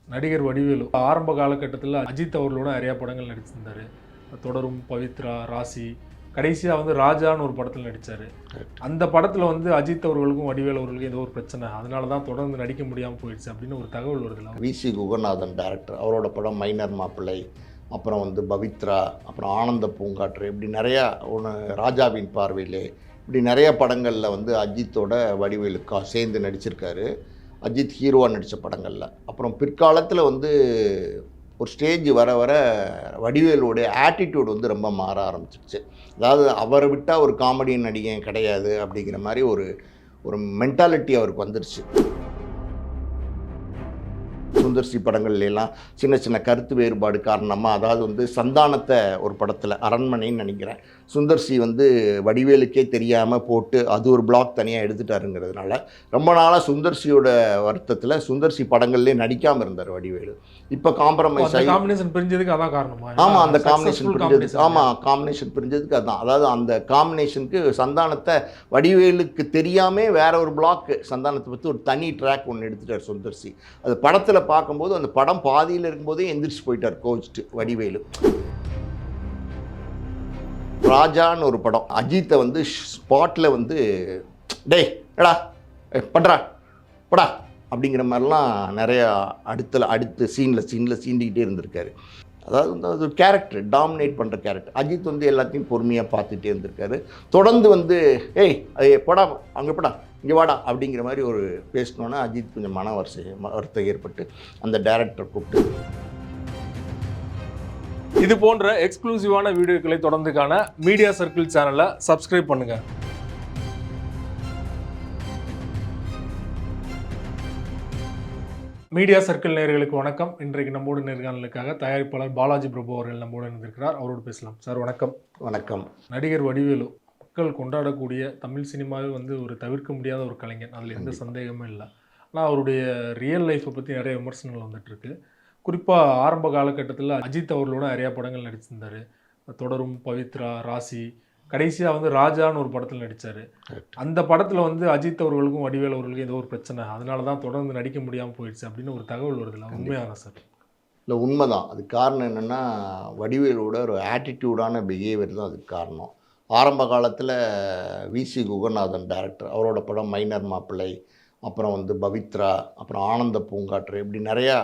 நடிகர் வடிவேலு ஆரம்ப காலகட்டத்தில் அஜித் அவர்களோட நிறையா படங்கள் நடிச்சிருந்தார். தொடரும், பவித்ரா, ராசி, கடைசியாக வந்து ராஜான்னு ஒரு படத்தில் நடித்தார். அந்த படத்தில் வந்து அஜித் அவர்களுக்கும் வடிவேலு அவர்களுக்கும் ஏதோ ஒரு பிரச்சனை, அதனால தான் தொடர்ந்து நடிக்க முடியாமல் போயிடுச்சு அப்படின்னு ஒரு தகவல் வருதுல. வி.சி. குகநாதன் டைரக்டர், அவரோட படம் மைனர் மாப்பிள்ளை, அப்புறம் வந்து பவித்ரா, அப்புறம் ஆனந்த பூங்காற்று, இப்படி நிறையா ராஜாவின் பார்வையிலே, இப்படி நிறைய படங்களில் வந்து அஜித்தோட வடிவேலு சேர்ந்து நடிச்சிருக்காரு. அஜித் ஹீரோவாக நடித்த படங்களில். அப்புறம் பிற்காலத்தில் வந்து ஒரு ஸ்டேஜ் வர வர வடிவேலுடைய ஆட்டிடியூட் வந்து ரொம்ப மாற ஆரம்பிச்சிருச்சு. அதாவது அவரை விட்டால் ஒரு காமெடியன் நடிகன் கிடையாது அப்படிங்கிற மாதிரி ஒரு மென்டாலிட்டி அவருக்கு வந்துருச்சு. சுந்தர்சி படங்கள்லாம் சின்ன சின்ன கருத்து வேறுபாடு காரணமாக, அதாவது வந்து சந்தானத்தை ஒரு படத்தில், அரண்மனைன்னு நினைக்கிறேன், சுந்தர்சி வந்து வடிவேலுக்கே தெரியாமல் போட்டு அது ஒரு பிளாக் தனியாக எடுத்துட்டாருங்கிறதுனால ரொம்ப நாளாக சுந்தர்சியோட வருத்தத்தில் சுந்தர்சி படங்கள்லேயே நடிக்காமல் இருந்தார் வடிவேலு. இப்போ காம்ப்ரமைஸ் ஆகி காம்பினேஷன் பிரிஞ்சதுக்கு அதான் காரணமா? ஆமாம், அந்த காம்பினேஷன் பிரிஞ்சதுக்கு, ஆமாம், காம்பினேஷன் பிரிஞ்சதுக்கு அதுதான். அதாவது அந்த காம்பினேஷனுக்கு சந்தானத்தை வடிவேலுக்கு தெரியாமல் வேற ஒரு பிளாக் சந்தானத்தை பற்றி ஒரு தனி ட்ராக் ஒன்று எடுத்துட்டார் சுந்தர்சி. அது படத்தில் பார்க்கும்போது அந்த படம் பாதியில் இருக்கும்போதே எந்திரிச்சு போயிட்டார் கோச்சிட்டு வடிவேலு. ராஜான்னு ஒரு படம், அஜித்தை வந்து ஸ்பாட்டில் வந்து டேய் எடா பண்றா படா அப்படிங்கிற மாதிரிலாம் நிறையா அடுத்த சீனில் சீண்டிக்கிட்டே இருந்திருக்காரு. அதாவது வந்து அது ஒரு கேரக்டர், டாமினேட் பண்ணுற கேரக்டர். அஜித் வந்து எல்லாத்தையும் பொறுமையாக பார்த்துட்டே இருந்திருக்காரு. தொடர்ந்து வந்து ஏய் போடா அங்கே போடா இங்கே வாடா அப்படிங்கிற மாதிரி ஒரு பேசினோன்னா அஜித் கொஞ்சம் வருத்தம் ஏற்பட்டு அந்த டைரக்டர் கூப்பிட்டு. இது போன்ற எக்ஸ்க்ளூசிவான வீடியோக்களை தொடர்ந்து காண மீடியா சர்க்கிள் சேனலை சப்ஸ்கிரைப் பண்ணுங்க. மீடியா சர்க்கிள் நேயர்களுக்கு வணக்கம். இன்றைக்கு நம்மோடு நேர்காணலுக்காக தயாரிப்பாளர் பாலாஜி பிரபு அவர்கள் நம்மோடு இருந்திருக்கிறார். அவரோடு பேசலாம். சார் வணக்கம். வணக்கம். நடிகர் வடிவேலு மக்கள் கொண்டாடக்கூடிய தமிழ் சினிமாவே வந்து ஒரு தவிர்க்க முடியாத ஒரு கலைஞன், அதில் எந்த சந்தேகமும் இல்லை. ஆனால் அவருடைய ரியல் லைஃப்பை பற்றி நிறைய விமர்சனங்கள் வந்துட்டுருக்கு. குறிப்பாக ஆரம்ப காலகட்டத்தில் அஜித் அவர்களோட நிறையா படங்கள் நடிச்சிருந்தார். தொடரும், பவித்ரா, ராசி, கடைசியாக வந்து ராஜான்னு ஒரு படத்தில் நடித்தார். அந்த படத்தில் வந்து அஜித் அவர்களுக்கும் வடிவேலு அவர்களுக்கும் ஏதோ ஒரு பிரச்சனை, அதனால தான் தொடர்ந்து நடிக்க முடியாமல் போயிடுச்சு அப்படின்னு ஒரு தகவல் வருதுல்ல, உண்மையான சார்? இல்லை, உண்மைதான். அதுக்கு காரணம் என்னென்னா வடிவேலோட ஒரு ஆட்டிடியூடான பிஹேவியர் தான் அதுக்கு காரணம். ஆரம்ப காலத்தில் வி.சி. குகநாதன் டைரக்டர், அவரோட படம் மைனர் மாப்பிள்ளை, அப்புறம் வந்து பவித்ரா, அப்புறம் ஆனந்த பூங்காற்று, இப்படி நிறையா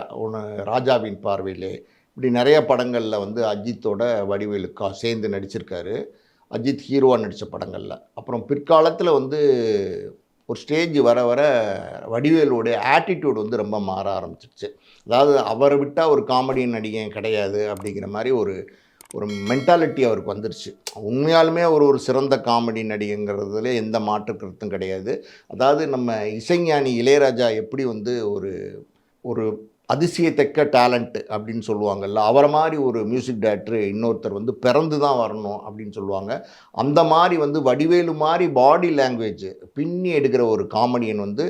ராஜாவின் பார்வையிலே, இப்படி நிறைய படங்களில் வந்து அஜித்தோட வடிவேலு சேர்ந்து நடிச்சிருக்காரு. அஜித் ஹீரோவாக நடித்த படங்களில். அப்புறம் பிற்காலத்தில் வந்து ஒரு ஸ்டேஜ் வர வர வடிவேலுடைய ஆட்டிடியூட் வந்து ரொம்ப மாற ஆரம்பிச்சிருச்சு. அதாவது அவரை விட்டால் ஒரு காமெடியன் நடிகன் கிடையாது அப்படிங்கிற மாதிரி ஒரு மென்டாலிட்டி அவருக்கு வந்துருச்சு. உண்மையாலுமே ஒரு சிறந்த காமெடி நடிகங்கிறதுல எந்த மாற்று கருத்தும் கிடையாது. அதாவது நம்ம இசைஞானி இளையராஜா எப்படி வந்து ஒரு அதிசயத்தக்க டேலண்ட்டு அப்படின்னு சொல்லுவாங்கல்ல, அவரை மாதிரி ஒரு மியூசிக் டைரக்டர் இன்னொருத்தர் வந்து பிறந்து தான் வரணும் அப்படின்னு சொல்லுவாங்க. அந்த மாதிரி வந்து வடிவேலு மாதிரி பாடி லாங்குவேஜ் பின்னி எடுக்கிற ஒரு காமெடியன் வந்து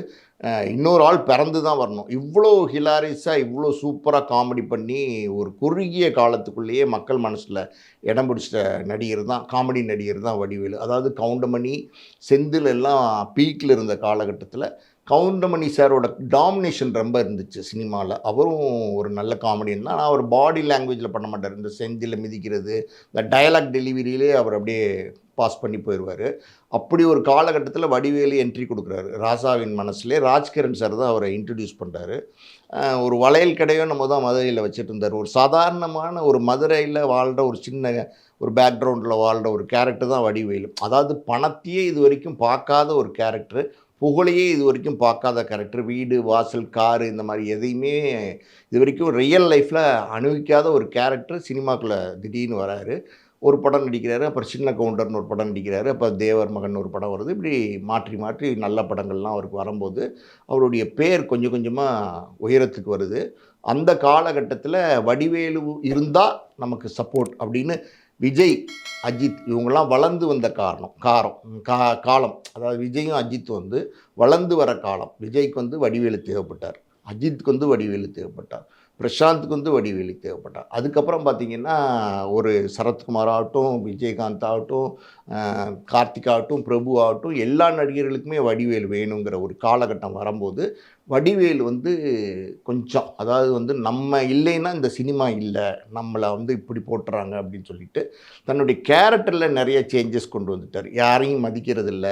இன்னொரு ஆள் பிறந்து தான் வரணும். இவ்வளோ ஹிலாரிஸாக இவ்வளோ சூப்பராக காமெடி பண்ணி ஒரு குறுகிய காலத்துக்குள்ளேயே மக்கள் மனசில் இடம் பிடிச்ச நடிகர் தான், காமெடி நடிகர் தான் வடிவேலு. அதாவது கவுண்டமணி, செந்தில் எல்லாம் பீக்கில் இருந்த காலகட்டத்தில் கவுண்டமணி சாரோட டாமினேஷன் ரொம்ப இருந்துச்சு சினிமாவில். அவரும் ஒரு நல்ல காமெடியன் தான். ஆனால் அவர் பாடி லாங்குவேஜில் பண்ண மாட்டார். இந்த செந்தில் மிதிக்கிறது, இந்த டயலாக் டெலிவரியிலே அவர் அப்படியே பாஸ் பண்ணி போயிடுவார். அப்படி ஒரு காலகட்டத்தில் வடிவேலு என்ட்ரி கொடுக்குறாரு. ராசாவின் மனசுலே ராஜ்கிரண் சார் தான் அவரை இன்ட்ரடியூஸ் பண்ணுறாரு. ஒரு வளையல் கடையும் நம்ம தான் மதுரையில் வச்சுட்டு இருந்தார். ஒரு சாதாரணமான ஒரு மதுரையில் வாழ்கிற ஒரு சின்ன ஒரு பேக்ரவுண்டில் வாழ்கிற ஒரு கேரக்டர் தான் வடிவேலு. அதாவது பணத்தையே இது வரைக்கும் பார்க்காத ஒரு கேரக்டர், புகழையே இது வரைக்கும் பார்க்காத கேரக்டர், வீடு வாசல் காரு இந்த மாதிரி எதையுமே இது வரைக்கும் ரியல் லைஃப்பில் அனுபவிக்காத ஒரு கேரக்டர் சினிமாக்குள்ளே திடீர்னு வராரு. ஒரு படம் நடிக்கிறாரு, அப்புறம் சின்ன கவுண்டர்னு ஒரு படம் நடிக்கிறாரு, அப்புறம் தேவர் மகன் ஒரு படம் வருது. இப்படி மாற்றி மாற்றி நல்ல படங்கள்லாம் அவருக்கு வரும்போது அவருடைய பேர் கொஞ்சம் கொஞ்சமாக உயரத்துக்கு வருது. அந்த காலகட்டத்தில் வடிவேலு இருந்தால் நமக்கு சப்போர்ட் அப்படின்னு விஜய், அஜித் இவங்கெல்லாம் வளர்ந்து வந்த காலம். அதாவது விஜயும் அஜித் வந்து வளர்ந்து வர காலம். விஜய்க்கு வந்து வடிவேலு தேவைப்பட்டார், அஜித்துக்கு வந்து வடிவேலு தேவைப்பட்டார். பிரசாந்துக்கு வந்து வடிவேலு தேவைப்பட்டார். அதுக்கப்புறம் பார்த்தீங்கன்னா, ஒரு சரத்குமார் ஆகட்டும், விஜயகாந்த் ஆகட்டும், கார்த்திக் ஆகட்டும், பிரபு ஆகட்டும், எல்லா நடிகர்களுக்குமே வடிவேலு வேணுங்கிற ஒரு காலகட்டம் வரும்போது, வடிவேலு வந்து கொஞ்சம் அதாவது வந்து நம்ம இல்லைன்னா இந்த சினிமா இல்ல. நம்மள வந்து இப்படி போட்டுறாங்க அப்படின்னு சொல்லிட்டு, தன்னுடைய கேரக்டர்ல நெறைய சேஞ்சஸ் கொண்டு வந்துட்டாரு. யாரையும் மதிக்கிறதில்ல,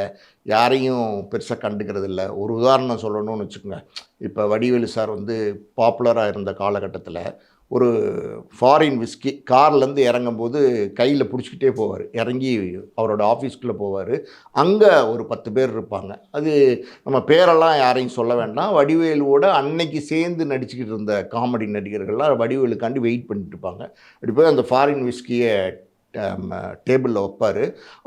யாரையும் பெருசா கண்டுக்கிறதில்ல. ஒரு உதாரணம் சொல்லணும்னு வச்சுக்கோங்க. இப்ப வடிவேலு சார் வந்து பாப்புலரா இருந்த காலகட்டத்தில, ஒரு ஃபாரின் விஸ்கி கார்லேருந்து இறங்கும்போது கையில புடிச்சுக்கிட்டே போவாரு. இறங்கி அவரோட ஆஃபீஸ்க்குள்ள போவாரு. அங்க ஒரு 10 பேர் இருப்பாங்க. அது நம்ம பேரெல்லாம் யாரையும் சொல்ல வேண்டாம். வடிவேலுவோட அன்னைக்கு சேர்ந்து நடிச்சுக்கிட்டு இருந்த காமெடி நடிகர்கள்லாம் வடிவேலுக்காண்டி வெயிட் பண்ணிட்டு இருப்பாங்க. அப்படி போய் அந்த ஃபாரின் விஸ்கிய டேபிளில் வைப்பார்.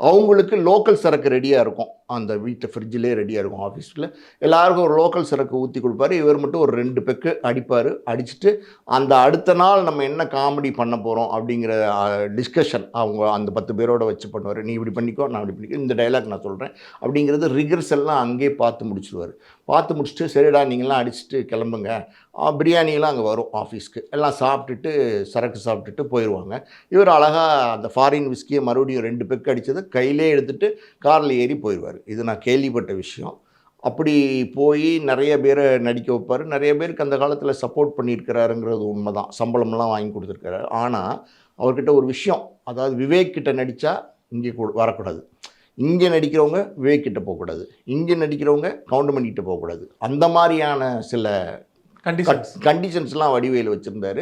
அவங்களுக்கு லோக்கல் சரக்கு ரெடியாக இருக்கும். அந்த வீட்டு ஃப்ரிட்ஜிலே ரெடியாக இருக்கும் ஆஃபீஸில். எல்லாருக்கும் ஒரு லோக்கல் சரக்கு ஊற்றி கொடுப்பாரு. இவர் மட்டும் ஒரு 2 பெக்கு அடிப்பார். அடிச்சுட்டு அந்த அடுத்த நாள் நம்ம என்ன காமெடி பண்ண போகிறோம் அப்படிங்கிற டிஸ்கஷன் அவங்க அந்த 10 பேரோட வச்சு பண்ணுவார். நீ இப்படி பண்ணிக்கோ, நான் இப்படி பண்ணிக்கோ, இந்த டைலாக் நான் சொல்கிறேன் அப்படிங்கிறது ரிகர்ஸ் எல்லாம் அங்கேயே பார்த்து முடிச்சுடுவார். பார்த்து முடிச்சுட்டு சரிடா நீங்களாம் அடிச்சுட்டு கிளம்புங்க. பிரியாணிலாம் அங்கே வரும் ஆஃபீஸ்க்கு. எல்லாம் சாப்பிட்டுட்டு சரக்கு சாப்பிட்டுட்டு போயிடுவாங்க. இவர் அழகாக அந்த ஃபாரின் விஸ்கியை மறுபடியும் 2 பெக்கு அடித்ததை கையிலே எடுத்துகிட்டு காரில் ஏறி போயிடுவார். இது நான் கேள்விப்பட்ட விஷயம். அப்படி போய் நிறைய பேரை நடிக்க வைப்பார். நிறைய பேருக்கு அந்த காலத்தில் சப்போர்ட் பண்ணியிருக்கிறாருங்கிறது உண்மை தான். சம்பளம்லாம் வாங்கி கொடுத்துருக்காரு. ஆனால் அவர்கிட்ட ஒரு விஷயம், அதாவது விவேக் கிட்ட நடித்தா இங்கே வரக்கூடாது, இங்கே நடிக்கிறவங்க விவேக் கிட்ட போகக்கூடாது, இங்கே நடிக்கிறவங்க கவுண்டமணி கிட்ட போகக்கூடாது. அந்த மாதிரியான சில கண்டிஷன்ஸ்லாம் வடிவேலு வச்சுருந்தார்.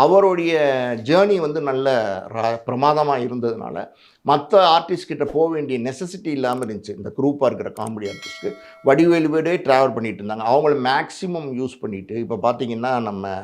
அவருடைய ஜேர்னி வந்து நல்ல பிரமாதமாக இருந்ததுனால மற்ற ஆர்டிஸ்ட் கிட்ட போக வேண்டிய நெசசிட்டி இல்லாமல் இருந்துச்சு. இந்த குரூப்பாக இருக்கிற காமெடி ஆர்டிஸ்ட்க்கு வடிவேலுவே ட்ராவல் பண்ணிகிட்டு இருந்தாங்க. அவங்கள மேக்ஸிமம் யூஸ் பண்ணிவிட்டு இப்போ பார்த்திங்கன்னா நம்ம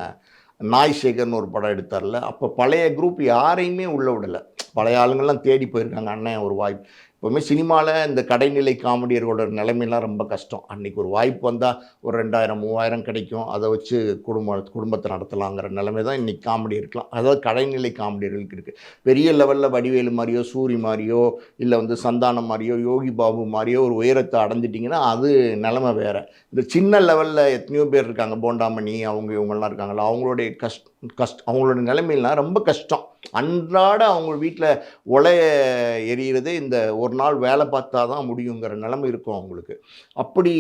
நாய் சேகர்னு ஒரு படம் எடுத்தார்ல, அப்போ பழைய குரூப் யாரையுமே உள்ளே விடலை. பழைய ஆளுங்கள்லாம் தேடி போயிருக்காங்க. அண்ணன் ஒரு வாய்ப்பு. எப்போவுமே சினிமாவில் இந்த கடைநிலை காமெடியர்களோட நிலைமையெல்லாம் ரொம்ப கஷ்டம். அன்றைக்கி ஒரு வாய்ப்பு வந்தால் ஒரு 2000 3000 கிடைக்கும். அதை வச்சு குடும்பத்தை நடத்தலாங்கிற நிலைமை தான் இன்றைக்கி காமெடி இருக்கலாம். அதாவது கடைநிலை காமெடியர்களுக்கு இருக்குது. பெரிய லெவலில் வடிவேலு மாதிரியோ, சூரி மாதிரியோ, இல்லை வந்து சந்தானம் மாதிரியோ, யோகி பாபு மாதிரியோ ஒரு உயரத்தை அடைஞ்சிட்டிங்கன்னா அது நிலைமை வேறு. இந்த சின்ன லெவலில் எத்தனையோ பேர் இருக்காங்க, போண்டாமணி அவங்க இவங்கெல்லாம் இருக்காங்களா, அவங்களுடைய அவங்களோட நிலைமையெல்லாம் ரொம்ப கஷ்டம். அன்றாட அவங்க வீட்டில் உலைய எரியிறதே இந்த ஒரு நாள் வேலை பார்த்தா தான் முடியுங்கிற நிலைமை இருக்கும் அவங்களுக்கு. அப்படி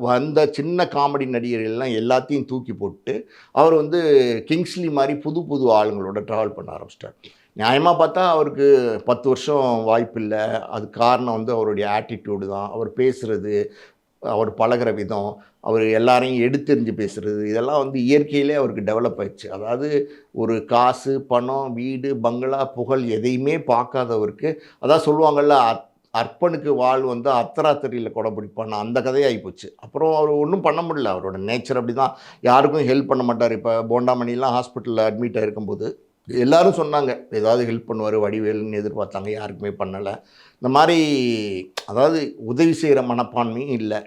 வந்த சின்ன காமெடி நடிகர்கள்லாம் எல்லாத்தையும் தூக்கி போட்டு அவர் வந்து கிங்ஸ்லி மாதிரி புது புது ஆளுங்களோட ட்ராவல் பண்ண ஆரம்பிச்சிட்டார். நியாயமாக பார்த்தா அவருக்கு 10 வருஷம் வாய்ப்பு இல்லை. அது காரணம் வந்து அவருடைய ஆட்டிடியூடு தான். அவர் பேசுகிறது, அவர் பழகிற விதம், அவர் எல்லாரையும் எடுத்தெறிஞ்சு பேசுகிறது, இதெல்லாம் வந்து இயற்கையிலே அவருக்கு டெவலப் ஆயிடுச்சு. அதாவது ஒரு காசு, பணம், வீடு, பங்களா, புகழ் எதையுமே பார்க்காதவருக்கு, அதான் சொல்லுவாங்கள்ல, அற்பனுக்கு வாழ் வந்து அர்த்தராத்திரியில் கொடை பிடிப்பான்னு, அந்த கதையாகி போச்சு. அப்புறம் அவர் ஒன்றும் பண்ண முடியல. அவரோட நேச்சர் அப்படி தான். யாருக்கும் ஹெல்ப் பண்ண மாட்டார். இப்போ போண்டாமணிலாம் ஹாஸ்பிட்டலில் அட்மிட் ஆகிருக்கும்போது எல்லாரும் சொன்னாங்க ஏதாவது ஹெல்ப் பண்ணுவார் வடிவேலுன்னு எதிர்பார்த்தாங்க. யாருக்குமே பண்ணலை. இந்த மாதிரி அதாவது உதவி செய்கிற மனப்பான்மையும் இல்லை.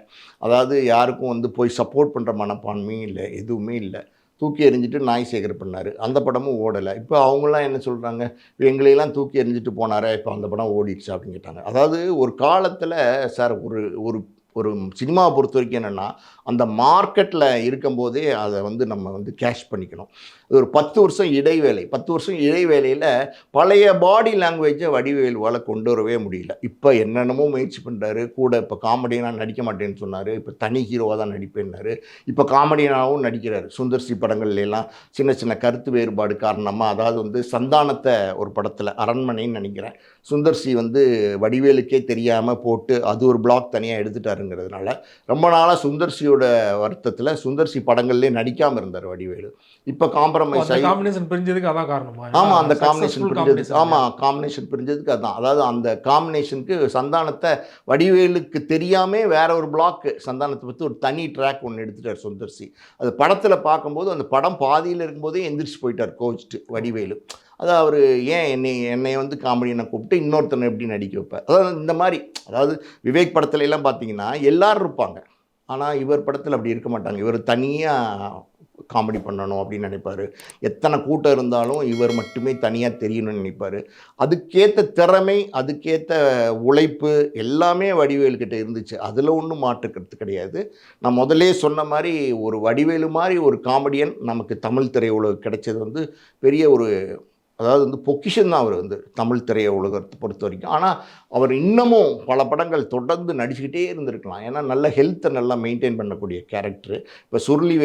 அதாவது யாருக்கும் வந்து போய் சப்போர்ட் பண்ணுற மனப்பான்மையும் இல்லை. எதுவுமே இல்லை. தூக்கி எறிஞ்சிட்டு நாய் சேகர் பண்ணார். அந்த படமும் ஓடலை. இப்போ அவங்களாம் என்ன சொல்கிறாங்க, எங்களையெல்லாம் தூக்கி எறிஞ்சிட்டு போனாரே, இப்போ அந்த படம் ஓடிடுச்சு அப்படின்னு கேட்டாங்க. அதாவது ஒரு காலத்தில் சார் ஒரு ஒரு ஒரு சினிமாவை பொறுத்த வரைக்கும் என்னென்னா, அந்த மார்க்கெட்டில் இருக்கும்போதே அதை வந்து நம்ம வந்து கேஷ் பண்ணிக்கணும். அது ஒரு 10 வருஷம் இடைவேளை. 10 வருஷம் இடைவேளையில் பழைய பாடி லாங்குவேஜை வடிவேலுவால் கொண்டு வரவே முடியல. இப்போ என்னென்னமோ முயற்சி பண்ணுறாரு. கூட இப்போ காமெடியனாக நடிக்க மாட்டேன்னு சொன்னார். இப்போ தனி ஹீரோவாக தான் நடிப்பேன்னாரு. இப்போ காமெடியனாகவும் நடிக்கிறார். சுந்தர்சி படங்கள்லாம் சின்ன சின்ன கருத்து வேறுபாடு காரணமாக, அதாவது வந்து சந்தானத்தை ஒரு படத்தில் அரண்மனைன்னு நினைக்கிறேன், சுந்தர்சி வந்து வடிவேலுக்கே தெரியாமல் போட்டு அது ஒரு பிளாக் தனியாக எடுத்துட்டாருங்கிறதுனால ரொம்ப நாளாக சுந்தர்சியோட வருத்தத்தில் சுந்தர்சி படங்கள்லேயே நடிக்காமல் இருந்தார் வடிவேலு. இப்போ காம்ப்ரமைஸ் ஆகி காம்பினேஷன் பிரிஞ்சதுக்கு அதான் காரணமா? ஆமாம், அந்த காம்பினேஷன் பிரிஞ்சதுக்கு. ஆமாம், காம்பினேஷன் பிரிஞ்சதுக்கு அதான். அதாவது அந்த காம்பினேஷனுக்கு சந்தானத்தை வடிவேலுக்கு தெரியாமல் வேற ஒரு பிளாக் சந்தானத்தை பற்றி ஒரு தனி ட்ராக் ஒன்று எடுத்துட்டார் சுந்தர்சி. அது படத்தில் பார்க்கும்போது அந்த படம் பாதியில் இருக்கும்போதே எந்திரிச்சு போயிட்டார் கோச்சிட்டு வடிவேலு. அது அவர் ஏன் என்னை வந்து காமெடியை கூப்பிட்டு இன்னொருத்தனை எப்படி நடிக்க வைப்பார். அதாவது இந்த மாதிரி, அதாவது விவேக் படத்துல எல்லாம் பார்த்தீங்கன்னா எல்லாரும் இருப்பாங்க. ஆனால் இவர் படத்தில் அப்படி இருக்க மாட்டாங்க. இவர் தனியாக காமெடி பண்ணணும் அப்படின்னு நினைப்பார். எத்தனை கூட்டம் இருந்தாலும் இவர் மட்டுமே தனியாக தெரியணும்னு நினைப்பார். அதுக்கேற்ற திறமை, அதுக்கேற்ற உழைப்பு எல்லாமே வடிவேலுக்கிட்ட இருந்துச்சு. அதில் ஒன்றும் மாற்றுக்கிறது கிடையாது. நான் முதல்லே சொன்ன மாதிரி ஒரு வடிவேலு மாதிரி ஒரு காமெடியன் நமக்கு தமிழ் திரையுலகு கிடைச்சது வந்து பெரிய ஒரு, அதாவது வந்து பொக்கிஷன் தான் அவர் வந்து தமிழ் திரைய உலகத்தை பொறுத்த வரைக்கும். ஆனால் அவர் இன்னமும் பல படங்கள் தொடர்ந்து நடிச்சுக்கிட்டே இருந்திருக்கலாம். ஏன்னா நல்ல ஹெல்த்தை நல்லா மெயின்டைன் பண்ணக்கூடிய கேரக்டர். இப்போ சுருளி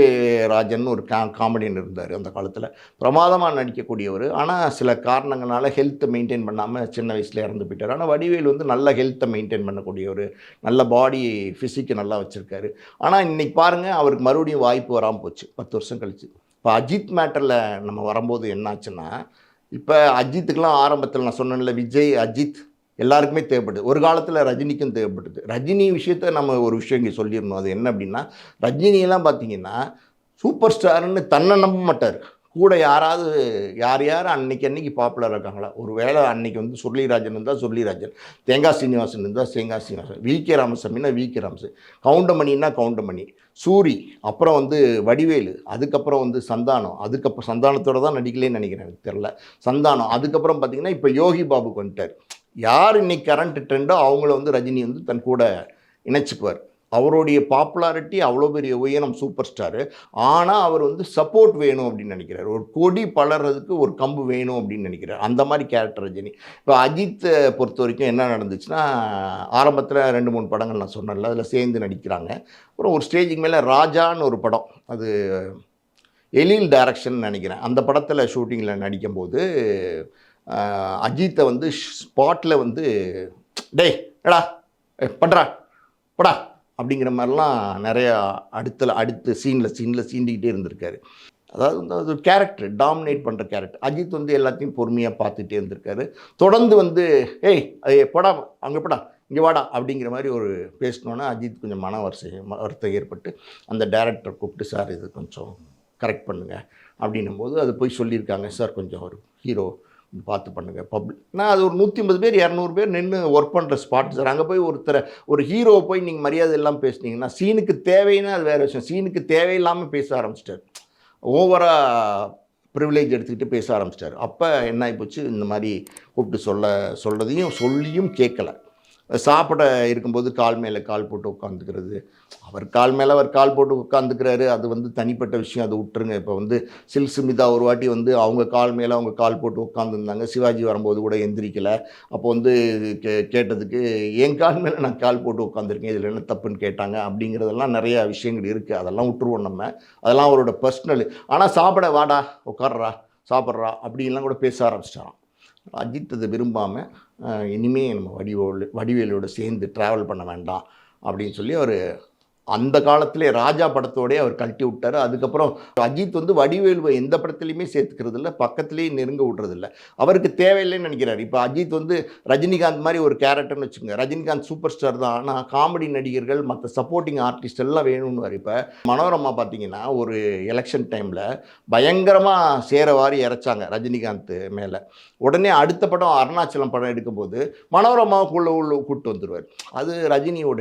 ராஜன் ஒரு காமெடியன் இருந்தார் அந்த காலத்தில், பிரமாதமாக நடிக்கக்கூடியவர். ஆனால் சில காரணங்களால் ஹெல்த்தை மெயின்டைன் பண்ணாமல் சின்ன வயசில் இறந்து போயிட்டார். ஆனால் வடிவேல் வந்து நல்ல ஹெல்த்தை மெயின்டைன் பண்ணக்கூடியவர், நல்ல பாடி ஃபிசிக்கை நல்லா வச்சுருக்காரு. ஆனால் இன்றைக்கி பாருங்கள், அவருக்கு மறுபடியும் வாய்ப்பு வராமல் போச்சு 10 வருஷம் கழிச்சு. இப்போ அஜித் மேட்டரில் நம்ம வரும்போது என்னாச்சுன்னா, இப்போ அஜித்துக்கெலாம் ஆரம்பத்தில் நான் சொன்னேன்ல, விஜய் அஜித் எல்லாருக்குமே தேவைப்படுது. ஒரு காலத்தில் ரஜினிக்கும் தேவைப்படுது. ரஜினி விஷயத்த நம்ம ஒரு விஷயம் இங்கே சொல்லிடணும். அது என்ன அப்படின்னா, ரஜினியெல்லாம் பார்த்தீங்கன்னா சூப்பர் ஸ்டாருன்னு தன்னை நம்ப மாட்டார். கூட யாராவது யார் அன்னைக்கு பாப்புலராக இருக்காங்களா, ஒரு வேளை அன்னைக்கு வந்து சுருளிராஜன் இருந்தால் சுருளிராஜன், தேங்காய் சீனிவாசன் இருந்தால் தேங்காய் சீனிவாசன், வி.கே. ராமசாமின்னா வி.கே. ராமசாமி, கவுண்டமணின்னா கவுண்டமணி, சூரி, அப்புறம் வந்து வடிவேலு, அதுக்கப்புறம் வந்து சந்தானம், அதுக்கப்புறம் சந்தானத்தோடு தான் நடிக்கலேன்னு நினைக்கிறேன், எனக்கு தெரில, சந்தானம். அதுக்கப்புறம் பார்த்திங்கன்னா இப்போ யோகி பாபுக்கு வந்துட்டார். யார் இன்னைக்கு கரண்ட் ட்ரெண்டோ அவங்கள வந்து ரஜினி வந்து தன் கூட இணைச்சிக்குவார். அவருடைய பாப்புலாரிட்டி அவ்வளோ பெரிய உயரம், சூப்பர் ஸ்டாரு. ஆனால் அவர் வந்து சப்போர்ட் வேணும் அப்படின்னு நினைக்கிறார். ஒரு கொடி பலர்றதுக்கு ஒரு கம்பு வேணும் அப்படின்னு நினைக்கிறார். அந்த மாதிரி கேரக்டர் ரஜினி. இப்போ அஜித்தை பொறுத்த வரைக்கும் என்ன நடந்துச்சுன்னா, ஆரம்பத்தில் 2-3 படங்கள் நான் சொன்னேன்ல, அதில் சேர்ந்து நடிக்கிறாங்க. அப்புறம் ஒரு ஸ்டேஜுக்கு மேலே ராஜான்னு ஒரு படம், அது எழில் டைரக்ஷன் நினைக்கிறேன். அந்த படத்தில் ஷூட்டிங்கில் நடிக்கும்போது அஜித்தை வந்து ஸ்பாட்டில் வந்து டேய் எடா பட்றா படா அப்படிங்கிற மாதிரிலாம் நிறையா அடுத்த சீனில் சீண்டிக்கிட்டே இருந்திருக்காரு. அதாவது வந்து அது ஒரு கேரக்டர், டாமினேட் பண்ணுற கேரக்டர். அஜித் வந்து எல்லாத்தையும் பொறுமையாக பார்த்துட்டே இருந்திருக்காரு. தொடர்ந்து வந்து ஏய் போடா அங்கே போடா இங்கே வாடா அப்படிங்கிற மாதிரி ஒரு பேசினோன்னா அஜித் கொஞ்சம் வருத்தம் ஏற்பட்டு அந்த டைரக்டர் கூப்பிட்டு, சார் இது கொஞ்சம் கரெக்ட் பண்ணுங்கள் அப்படின்னும் போது அது போய் சொல்லியிருக்காங்க, சார் கொஞ்சம் ஒரு ஹீரோ பார்த்து பண்ணுங்கள் நான் அது ஒரு 150 பேர் 200 பேர் நின்று ஒர்க் பண்ணுற ஸ்பாட் சார். அங்கே போய் ஒரு ஹீரோவை போய் நீங்கள் மரியாதை இல்லாமல் பேசுனீங்கன்னா, சீனுக்கு தேவைன்னா அது வேறு விஷயம், சீனுக்கு தேவையில்லாமல் பேச ஆரம்பிச்சிட்டார். ஓவராக ப்ரிவிலேஜ் எடுத்துக்கிட்டு பேச ஆரம்பிச்சிட்டார். அப்போ என்ன ஆகிப்போச்சு, இந்த மாதிரி கூப்பிட்டு சொல்லியும் கேட்கலை. சாப்பிட இருக்கும்போது கால் மேலே கால் போட்டு உட்காந்துக்கிறது, அவர் கால் மேலே அவர் கால் போட்டு உட்காந்துக்கிறாரு, அது வந்து தனிப்பட்ட விஷயம், அதை விட்டுருங்க. இப்போ வந்து சில்சுமிதா ஒரு வாட்டி வந்து அவங்க கால் மேலே அவங்க கால் போட்டு உட்காந்துருந்தாங்க, சிவாஜி வரும்போது கூட எந்திரிக்கலை. அப்போ வந்து கேட்டதுக்கு என் கால் மேலே நான் கால் போட்டு உட்காந்துருக்கேன், இதில் என்ன தப்புன்னு கேட்டாங்க. அப்படிங்கிறதெல்லாம் நிறையா விஷயங்கள் இருக்குது, அதெல்லாம் விட்டுருவோம் நம்ம, அதெல்லாம் அவரோட பர்சனல். ஆனால் சாப்பிட வாடா உட்கார்றா சாப்பிட்றா அப்படின்லாம் கூட பேச ஆரம்பிச்சிட்டாராம். அஜித் அதை விரும்பாமல் இனிமேல் நம்ம வடிவேலோடு சேர்ந்து ட்ராவல் பண்ண வேண்டாம் அப்படின்னு சொல்லி அவர் அந்த காலத்திலே ராஜா படத்தோடய அவர் கழட்டி விட்டார். அதுக்கப்புறம் அஜித் வந்து வடிவேலுவை எந்த படத்துலையுமே சேர்த்துக்கிறது இல்லை, பக்கத்துலேயே நெருங்க விட்றதில்ல. அவருக்கு தேவையில்லைன்னு நினைக்கிறார். இப்போ அஜித் வந்து ரஜினிகாந்த் மாதிரி ஒரு கேரக்டர்னு வச்சுக்கோங்க, ரஜினிகாந்த் சூப்பர் ஸ்டார் தான், ஆனால் காமெடி நடிகர்கள் மற்ற சப்போர்ட்டிங் ஆர்டிஸ்ட் எல்லாம் வேணும்னு. இப்போ மனோரமா பார்த்தீங்கன்னா ஒரு எலெக்ஷன் டைமில் பயங்கரமாக சேரவாரி இறைச்சாங்க ரஜினிகாந்த் மேலே. உடனே அடுத்த படம் அருணாச்சலம் படம் எடுக்கும்போது மனோரமாவுக்குள்ள கூப்பிட்டு வந்துடுவார். அது ரஜினியோட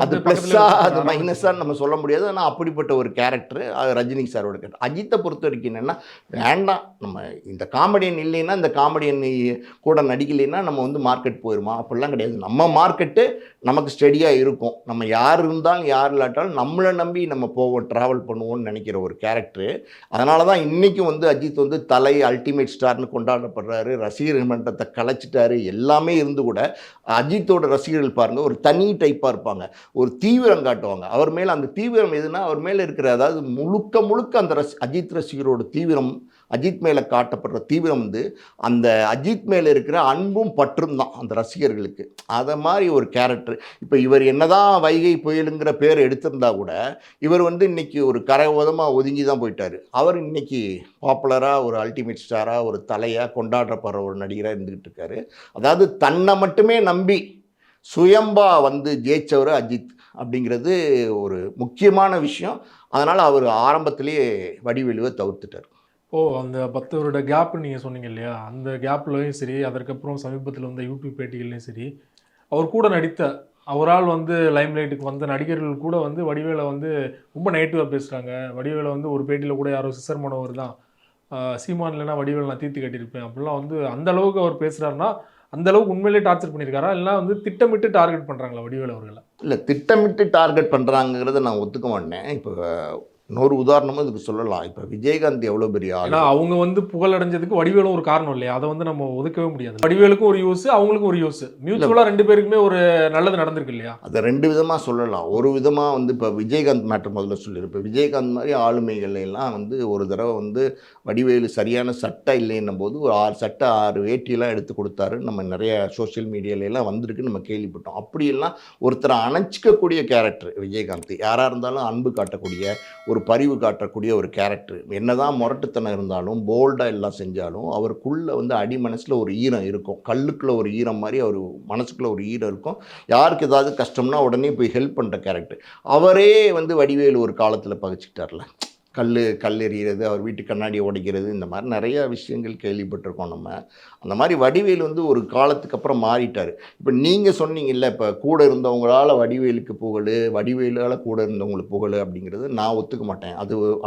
அது ப்ளஸ்ஸாக அது மைனஸாக நம்ம சொல்ல முடியாது. ஆனால் அப்படிப்பட்ட ஒரு கேரக்டர் அது ரஜினி சாரோட கேரக்டர். அஜித்தை பொறுத்த வரைக்கும் என்னென்னா, வேண்டாம் நம்ம இந்த காமெடியன் இல்லைன்னா, இந்த காமெடியன் கூட நடிக்கலைன்னா நம்ம வந்து மார்க்கெட் போயிடுமா, அப்படிலாம் கிடையாது. நம்ம மார்க்கெட்டு நமக்கு ஸ்டெடியாக இருக்கும். நம்ம யார் இருந்தாலும் யார் இல்லாட்டாலும் நம்மளை நம்பி நம்ம போவோம், ட்ராவல் பண்ணுவோம்னு நினைக்கிற ஒரு கேரக்டரு. அதனால தான் இன்றைக்கும் வந்து அஜித் வந்து தலை அல்டிமேட் ஸ்டார்னு கொண்டாடப்படுறாரு. ரசிகர் மன்றத்தை கலைச்சிட்டாரு. எல்லாமே இருந்து கூட அஜித்தோட ரசிகர்கள் பாருங்கள் ஒரு தனி டைப்பாக இருப்பாங்க, ஒரு தீவிரம் காட்டுவாங்க. அவர் மேலே அந்த தீவிரம் எதுனா, அவர் மேலே இருக்கிற அதாவது முழுக்க அந்த அஜித் ரசிகரோட தீவிரம், அஜித் மேலே காட்டப்படுற தீவிரம் வந்து அந்த அஜித் மேலே இருக்கிற அன்பும் பற்றும் தான் அந்த ரசிகர்களுக்கு. அதை மாதிரி ஒரு கேரக்டர். இப்போ இவர் என்னதான் வைகை புயலுங்கிற பேர் எடுத்திருந்தா கூட இவர் வந்து இன்றைக்கி ஒரு கரையோதமாக ஒதுங்கி தான் போயிட்டார். அவர் இன்றைக்கி பாப்புலராக ஒரு அல்டிமேட் ஸ்டாராக ஒரு தலையாக கொண்டாடப்படுற ஒரு நடிகராக இருந்துக்கிட்டு இருக்காரு. அதாவது தன்னை மட்டுமே நம்பி சுயம்பா வந்து ஜெயிச்சவர் அஜித் அப்படிங்கிறது ஒரு முக்கியமான விஷயம். அதனால் அவர் ஆரம்பத்திலேயே வடிவேலுவை தவிர்த்துட்டார். அந்த 10 வருட கேப் நீங்கள் சொன்னீங்க இல்லையா, அந்த கேப்லையும் சரி, அதற்கப்புறம் சமீபத்தில் வந்த யூடியூப் பேட்டிகள்லையும் சரி, அவர் கூட நடித்த அவரால் வந்து லைம் லைட்டுக்கு வந்த நடிகர்கள் கூட வந்து வடிவேலை வந்து ரொம்ப நெகட்டிவாக பேசுகிறாங்க. வடிவேலை வந்து ஒரு பேட்டியில் கூட யாரோ சிசர் மனோவர் தான் சீமான் இல்லைனா வடிவேல் நான் தீர்த்து கட்டியிருப்பேன் அப்படிலாம் வந்து அந்த அளவுக்கு அவர் பேசுகிறாருன்னா அந்த அளவுக்கு உண்மையிலேயே டார்ச்சர் பண்ணியிருக்காரா இல்லைனா வந்து திட்டமிட்டு டார்கெட் பண்ணுறாங்களா வடிவேல் அவர்களை? இல்லை, திட்டமிட்டு டார்கெட் பண்ணுறாங்கிறத நான் ஒத்துக்க மாட்டேன். இப்போ இன்னொரு உதாரணமும் இதுக்கு சொல்லலாம். இப்போ விஜயகாந்த் எவ்வளோ பெரிய ஆள். ஏன்னா அவங்க வந்து புகழடைஞ்சதுக்கு வடிவேலும் ஒரு காரணம் இல்லையா? அதை வந்து நம்ம ஒதுக்கவே முடியாது. வடிவேலுக்கும் ஒரு யூஸ், அவங்களுக்கும் ஒரு யூஸ். மியூச்சுவலாக 2 பேருக்குமே ஒரு நல்லது நடந்திருக்கு இல்லையா? அதை 2 விதமாக சொல்லலாம். ஒரு விதமாக வந்து இப்போ விஜயகாந்த் மேட்டர் முதல்ல சொல்லியிருப்பேன். விஜயகாந்த் மாதிரி ஆளுமைகள் எல்லாம் வந்து ஒரு தடவை வந்து வடிவேலு சரியான சட்டை இல்லைன்னும் போது ஒரு 6 சட்டை 6 வேட்டியெல்லாம் எடுத்து கொடுத்தாரு. நம்ம நிறைய சோஷியல் மீடியாலெல்லாம் வந்திருக்கு, நம்ம கேள்விப்பட்டோம். அப்படியெல்லாம் ஒருத்தரை அணைச்சிக்கக்கூடிய கேரக்டர் விஜயகாந்த். யாராக இருந்தாலும் அன்பு காட்டக்கூடிய, ஒரு பரிவு காட்டக்கூடிய ஒரு கேரக்டர். என்னதான் முரட்டுத்தனம் இருந்தாலும் போல்டாக எல்லாம் செஞ்சாலும் அவருக்குள்ளே வந்து அடி மனசில் ஒரு ஈரம் இருக்கும். கல்லுக்குள்ளே ஒரு ஈரம் மாதிரி அவர் மனசுக்குள்ளே ஒரு ஈரம் இருக்கும். யாருக்கு ஏதாவது கஷ்டம்னா உடனே போய் ஹெல்ப் பண்ணுற கேரக்டர். அவரே வந்து வடிவேலு ஒரு காலத்தில் பகைச்சிக்கிட்டார்ல. கல் எறிகிறது, அவர் வீட்டு கண்ணாடியை உடைக்கிறது, இந்த மாதிரி நிறைய விஷயங்கள் கேள்விப்பட்டிருக்கோம் நம்ம. அந்த மாதிரி வடிவேலு வந்து ஒரு காலத்துக்கு அப்புறம் மாறிட்டார். இப்போ நீங்கள் சொன்னீங்கல்ல, இப்போ கூட இருந்தவங்களால் வடிவேலுக்கு புகழ், வடிவேலால் கூட இருந்தவங்களுக்கு புகழ் அப்படிங்கிறது நான் ஒத்துக்க மாட்டேன்.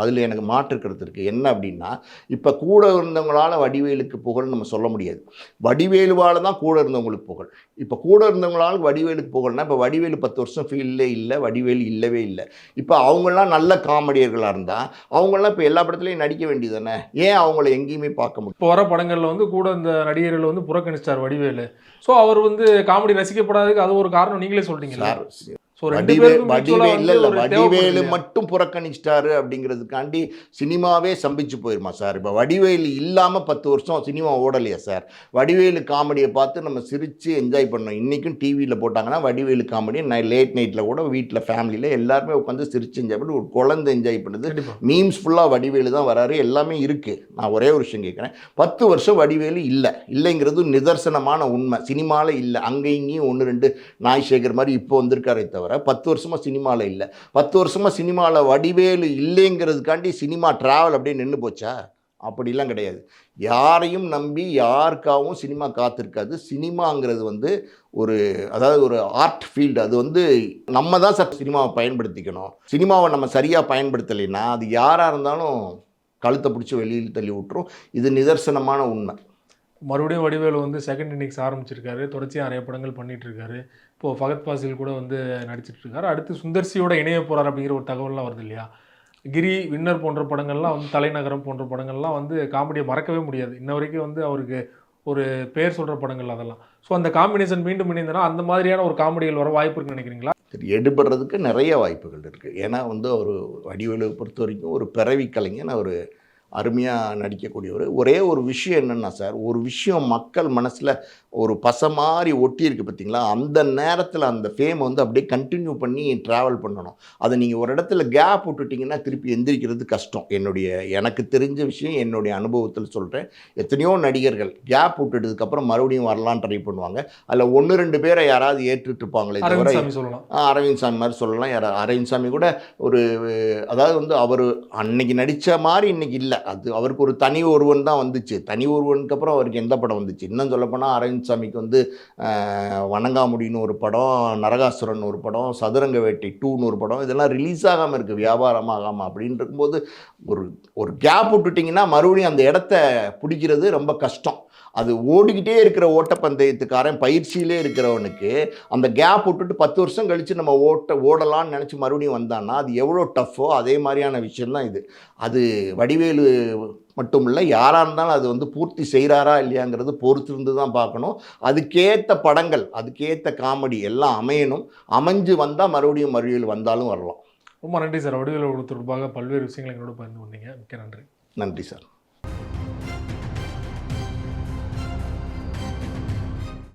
அதில் எனக்கு மாற்று கருத்து இருக்குது. என்ன அப்படின்னா, இப்போ கூட இருந்தவங்களால் வடிவேலுக்கு புகழ் நம்ம சொல்ல முடியாது. வடிவேலுவால் தான் கூட இருந்தவங்களுக்கு புகழ். இப்போ கூட இருந்தவங்களால் வடிவேலுக்கு புகழ்னா, இப்போ வடிவேலு 10 வருஷம் ஃபீல்டே இல்லை, வடிவேலு இல்லவே இல்லை. இப்போ அவங்களாம் நல்ல காமெடியர்களாக இருந்தால் அவங்களாம் இப்போ எல்லா படத்துலையும் நடிக்க வேண்டியது தானே? ஏன் அவங்கள எங்கேயுமே பார்க்க முடியும்? இப்போ வர படங்களில் வந்து கூட இந்த நடிகர்கள் வந்து புறக்கணிச்சார் வடிவேலு. ஸோ அவர் வந்து காமெடி ரசிக்கப்படாததுக்கு அது ஒரு காரணம் நீங்களே சொல்லிட்டீங்களா? ஸோ 2 பேருக்கும் mutual-ஆ வந்து ஒரு வடிவேலு மட்டும் புறக்கணிச்சிட்டாரு அப்படிங்கிறதுக்காண்டி சினிமாவே சம்பிச்சு போயிருமா சார்? இப்போ வடிவேலு இல்லாமல் 10 வருஷம் சினிமா ஓடலையா சார்? வடிவேலு காமெடியை பார்த்து நம்ம சிரித்து என்ஜாய் பண்ணோம். இன்றைக்கும் டிவியில் போட்டாங்கன்னா வடிவேலு காமெடி லேட் நைட்டில் கூட வீட்டில் ஃபேமிலியில் எல்லாருமே உட்காந்து சிரித்து என்ஜாய் பண்ணி ஒரு குழந்தை என்ஜாய் பண்ணுது. மீம்ஸ் ஃபுல்லாக வடிவேலு தான் வராரு, எல்லாமே இருக்குது. நான் ஒரே ஒரு விஷயம் கேட்குறேன். 10 வருஷம் வடிவேலு இல்லைங்கிறது நிதர்சனமான உண்மை. சினிமாவில் இல்லை, அங்கே இங்கேயும் 1 2 நாய் சேகர் மாதிரி இப்போ வந்திருக்காரே தவிர 10 வருஷமாக சினிமாவில் இல்லை. 10 வருஷமாக சினிமாவில் வடிவேலு இல்லைங்கிறதுக்காண்டி சினிமா ட்ராவல் அப்படியே நின்று போச்சா? அப்படிலாம் கிடையாது. யாரையும் நம்பி யாருக்காகவும் சினிமா காத்திருக்காது. சினிமாங்கிறது வந்து அதாவது ஒரு ஆர்ட் ஃபீல்டு. அது வந்து நம்ம தான் சார் சினிமாவை பயன்படுத்திக்கணும். சினிமாவை நம்ம சரியாக பயன்படுத்தலைன்னா அது யாராக இருந்தாலும் கழுத்தை பிடிச்சி வெளியில் தள்ளி விட்டுரும். இது நிதர்சனமான உண்மை. மறுபடியும் வடிவேலு வந்து செகண்ட் இன்னிங்ஸ் ஆரம்பிச்சிருக்காரு. தொடர்ச்சியாக நிறைய படங்கள் பண்ணிட்டு இருக்காரு. இப்போது ஃபகத் ஃபாசில் கூட வந்து நடிச்சிட்டு இருக்காரு. அடுத்து சுந்தர்சியோட இணைய போகிறார் அப்படிங்கிற ஒரு தகவல்லாம் வருது இல்லையா? கிரி, வின்னர் போன்ற படங்கள்லாம் வந்து தலைநகரம் போன்ற படங்கள்லாம் வந்து காமெடியை மறக்கவே முடியாது. இன்ன வரைக்கும் வந்து அவருக்கு ஒரு பேர் சொல்கிற படங்கள் அதெல்லாம். ஸோ அந்த காம்பினேஷன் மீண்டும் இணைந்தனா அந்த மாதிரியான ஒரு காமெடிகள் வர வாய்ப்பு இருக்குன்னு நினைக்கிறீங்களா? எடுபடுறதுக்கு நிறைய வாய்ப்புகள் இருக்குது. ஏன்னா வந்து அவர் வடிவேலு பொறுத்த வரைக்கும் ஒரு பிறவி கலைஞன். அவர் அருமையாக நடிக்கக்கூடியவர். ஒரே ஒரு விஷயம் என்னென்னா சார், ஒரு விஷயம் மக்கள் மனசில் ஒரு பசை மாதிரி ஒட்டியிருக்கு பார்த்தீங்களா? அந்த நேரத்தில் அந்த ஃபேம் வந்து அப்படியே கண்டினியூ பண்ணி ட்ராவல் பண்ணணும். அதை நீங்கள் ஒரு இடத்துல கேப் விட்டுட்டிங்கன்னா திருப்பி எந்திரிக்கிறது கஷ்டம். எனக்கு தெரிஞ்ச விஷயம், என்னுடைய அனுபவத்தில் சொல்கிறேன். எத்தனையோ நடிகர்கள் கேப் விட்டுட்டதுக்கப்புறம் மறுபடியும் வரலான்னு ட்ரை பண்ணுவாங்க. அதில் 1 2 பேரை யாராவது ஏற்றுட்ருப்பாங்களே தவிர, அரவிந்த் சாமி மாதிரி சொல்லலாம். அரவிந்த் சாமி கூட அதாவது வந்து அவர் அன்னைக்கு நடித்த மாதிரி இன்றைக்கி இல்லை. அது அவருக்கு ஒரு தனி ஒருவன் தான் வந்துச்சு. தனி ஒருவனுக்கு அப்புறம் அவருக்கு எந்த படம் வந்துச்சு? இன்னும் சொல்லப்போனால் அரவிந்த் சாமிக்கு வந்து வணங்காமுடின்னு ஒரு படம், நரகாசுரன் ஒரு படம், சதுரங்க வேட்டை 2ன்னு ஒரு படம், இதெல்லாம் ரிலீஸ் ஆகாமல் இருக்குது, வியாபாரமாகாமல். அப்படின்னு இருக்கும்போது ஒரு கேப் விட்டுட்டிங்கன்னா மறுபடியும் அந்த இடத்த பிடிக்கிறது ரொம்ப கஷ்டம். அது ஓடிக்கிட்டே இருக்கிற ஓட்டப்பந்தயத்துக்காரன், பயிற்சியிலே இருக்கிறவனுக்கு அந்த கேப் விட்டுட்டு 10 வருஷம் கழித்து நம்ம ஓடலான்னு நினச்சி மறுபடியும் வந்தான்னா அது எவ்வளோ டஃப்போ அதே மாதிரியான விஷயந்தான் இது. அது வடிவேலு மட்டும் இல்லை, யாராக இருந்தாலும் அது வந்து பூர்த்தி செய்கிறாரா இல்லையாங்கிறது பொறுத்திருந்து தான் பார்க்கணும். அதுக்கேற்ற படங்கள், அதுக்கேற்ற காமெடி எல்லாம் அமையணும். அமைஞ்சு வந்தால் மறுபடியும் வடிவேலு வந்தாலும் வரலாம். ரொம்ப நன்றி சார். வடிவேலு தொடர்பாக பல்வேறு விஷயங்களை எங்களோட பகிர்ந்து கொண்டீங்க. மிக்க நன்றி. நன்றி சார்.